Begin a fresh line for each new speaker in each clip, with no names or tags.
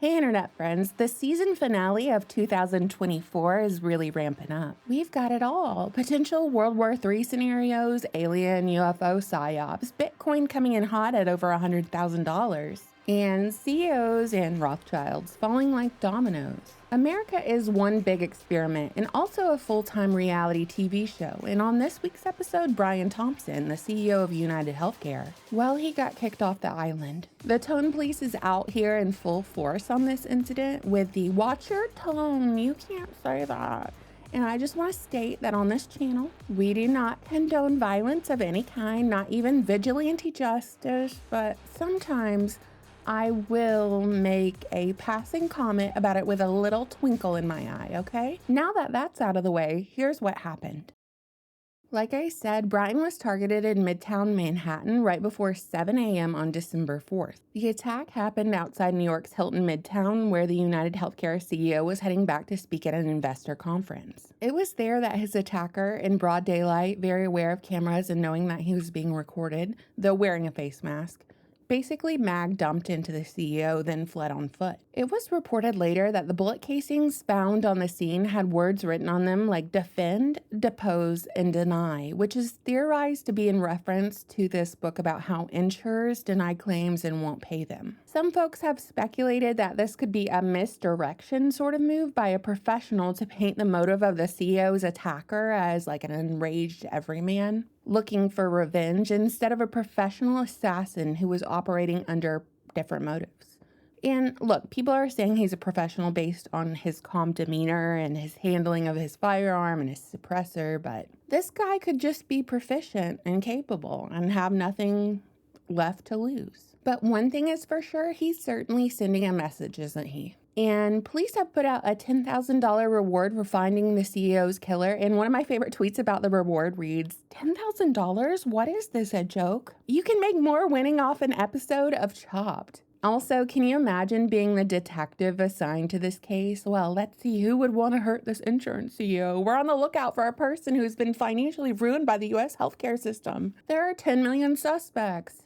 Hey internet friends, the season finale of 2024 is really ramping up. We've got it all. Potential World War III scenarios, alien UFO psyops, Bitcoin coming in hot at over $100,000, and CEOs and Rothschilds falling like dominoes. America is one big experiment and also a full-time reality TV show. And on this week's episode, Brian Thompson, the CEO of United Healthcare, well, he got kicked off the island. The tone police is out here in full force on this incident with the "watch your tone, you can't say that." And I just want to state that on this channel, we do not condone violence of any kind, not even vigilante justice, but sometimes I will make a passing comment about it with a little twinkle in my eye, okay? Now that that's out of the way, here's what happened. Like I said, Brian was targeted in Midtown Manhattan right before 7 a.m. on December 4th. The attack happened outside New York's Hilton Midtown, where the United Healthcare CEO was heading back to speak at an investor conference. It was there that his attacker, in broad daylight, very aware of cameras and knowing that he was being recorded, though wearing a face mask, basically mag dumped into the CEO, then fled on foot. It was reported later that the bullet casings found on the scene had words written on them like defend, depose, and deny, which is theorized to be in reference to this book about how insurers deny claims and won't pay them. Some folks have speculated that this could be a misdirection sort of move by a professional to paint the motive of the CEO's attacker as like an enraged everyman looking for revenge instead of a professional assassin who was operating under different motives. And look, people are saying he's a professional based on his calm demeanor and his handling of his firearm and his suppressor, but this guy could just be proficient and capable and have nothing left to lose. But one thing is for sure, he's certainly sending a message, isn't he? And police have put out a $10,000 reward for finding the CEO's killer. And one of my favorite tweets about the reward reads, $10,000? What is this, a joke? You can make more winning off an episode of Chopped. Also, can you imagine being the detective assigned to this case? Well, let's see who would want to hurt this insurance CEO. We're on the lookout for a person who's been financially ruined by the U.S. healthcare system. There are 10 million suspects.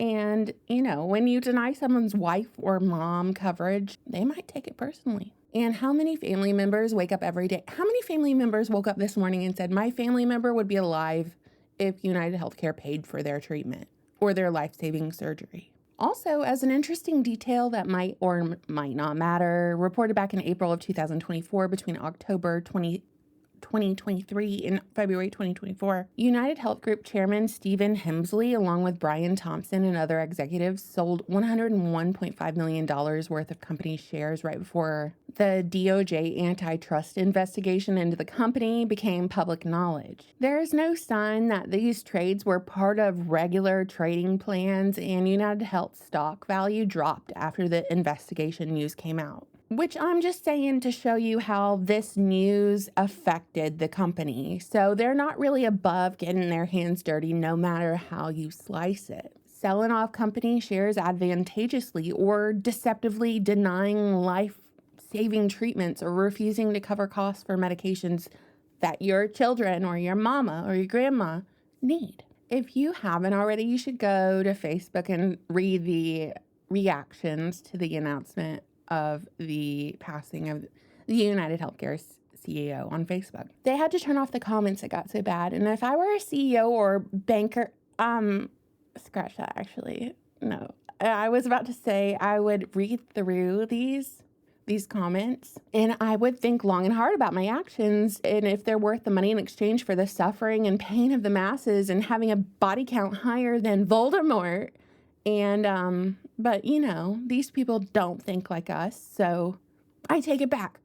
And, when you deny someone's wife or mom coverage, they might take it personally. And how many family members wake up every day? How many family members woke up this morning and said, my family member would be alive if United Healthcare paid for their treatment or their life-saving surgery? Also, as an interesting detail that might or might not matter, reported back in April of 2024 between October 2023 and February 2024, United Health Group Chairman Stephen Hemsley, along with Brian Thompson and other executives, sold $101.5 million worth of company shares right before the DOJ antitrust investigation into the company became public knowledge. There is no sign that these trades were part of regular trading plans, and United Health stock value dropped after the investigation news came out. Which I'm just saying to show you how this news affected the company. So they're not really above getting their hands dirty no matter how you slice it. Selling off company shares advantageously or deceptively denying life-saving treatments or refusing to cover costs for medications that your children or your mama or your grandma need. If you haven't already, you should go to Facebook and read the reactions to the announcement of the passing of the United Healthcare CEO on Facebook. They had to turn off the comments, it got so bad. And if I were a CEO or banker, scratch that actually. No. I was about to say I would read through these comments and I would think long and hard about my actions and if they're worth the money in exchange for the suffering and pain of the masses and having a body count higher than Voldemort. And, but these people don't think like us, so I take it back.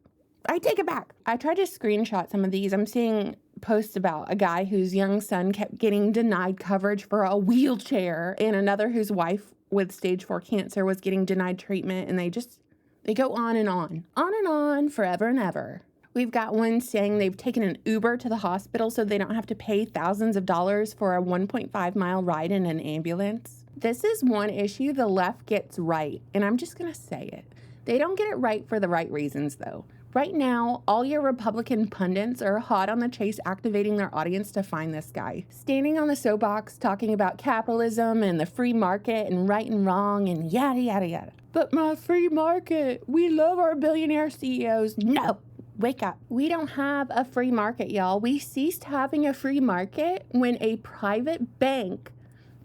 I tried to screenshot some of these. I'm seeing posts about a guy whose young son kept getting denied coverage for a wheelchair and another whose wife with stage 4 cancer was getting denied treatment, and they go on and on, forever and ever. We've got one saying they've taken an Uber to the hospital so they don't have to pay thousands of dollars for a 1.5-mile ride in an ambulance. This is one issue the left gets right, and I'm just going to say it. They don't get it right for the right reasons, though. Right now, all your Republican pundits are hot on the chase activating their audience to find this guy. Standing on the soapbox talking about capitalism and the free market and right and wrong and yada, yada, yada. But my free market, we love our billionaire CEOs. No, wake up. We don't have a free market, y'all. We ceased having a free market when a private bank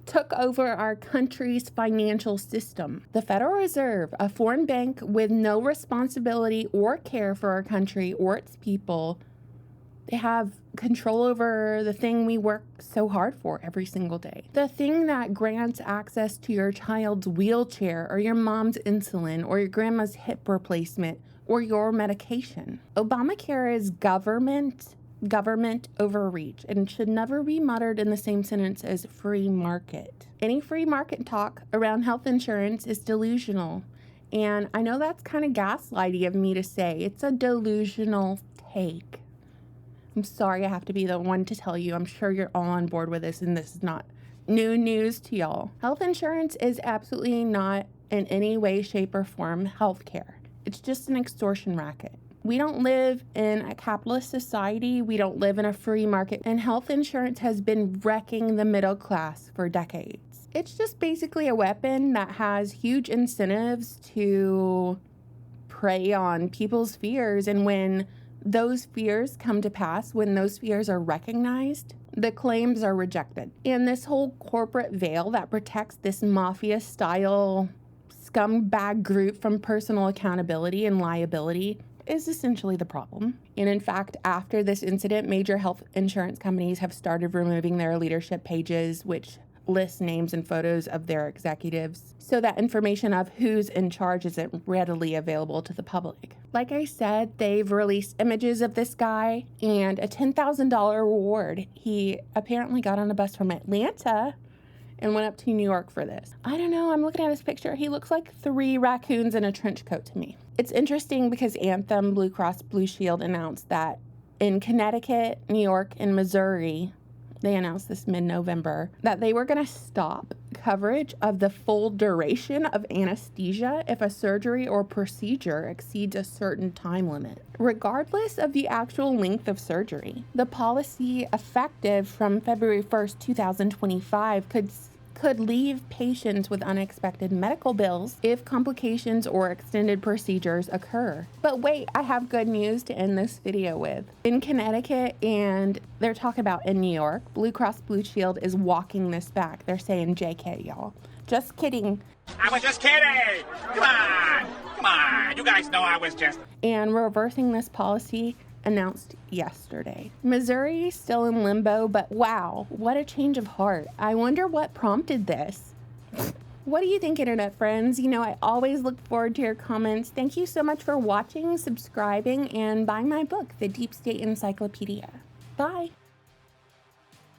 took over our country's financial system. The Federal Reserve, a foreign bank with no responsibility or care for our country or its people, they have control over the thing we work so hard for every single day. The thing that grants access to your child's wheelchair or your mom's insulin or your grandma's hip replacement or your medication. Obamacare is government overreach and should never be muttered in the same sentence as free market. Any free market talk around health insurance is delusional. And I know that's kind of gaslighty of me to say. It's a delusional take. I'm sorry I have to be the one to tell you. I'm sure you're all on board with this and this is not new news to y'all. Health insurance is absolutely not in any way, shape, or form healthcare. It's just an extortion racket. We don't live in a capitalist society. We don't live in a free market. And health insurance has been wrecking the middle class for decades. It's just basically a weapon that has huge incentives to prey on people's fears. And when those fears come to pass, when those fears are recognized, the claims are rejected. And this whole corporate veil that protects this mafia-style scumbag group from personal accountability and liability is essentially the problem. And in fact, after this incident, major health insurance companies have started removing their leadership pages, which list names and photos of their executives, so that information of who's in charge isn't readily available to the public. Like I said, they've released images of this guy and a $10,000 reward. He apparently got on a bus from Atlanta and went up to New York for this. I don't know, I'm looking at his picture. He looks like 3 raccoons in a trench coat to me. It's interesting because Anthem, Blue Cross Blue Shield announced that in Connecticut, New York, and Missouri, they announced this mid-November, that they were gonna stop coverage of the full duration of anesthesia if a surgery or procedure exceeds a certain time limit, regardless of the actual length of surgery. The policy, effective from February 1st, 2025, could leave patients with unexpected medical bills if complications or extended procedures occur. But wait, I have good news to end this video with. In Connecticut, and they're talking about in New York, Blue Cross Blue Shield is walking this back. They're saying JK, y'all. Just kidding.
I was just kidding. Come on. You guys know I was just...
And reversing this policy announced yesterday. Missouri still in limbo, but wow, what a change of heart. I wonder what prompted this. What do you think, internet friends? You know, I always look forward to your comments. Thank you so much for watching, subscribing, and buying my book, The Deep State Encyclopedia. Bye.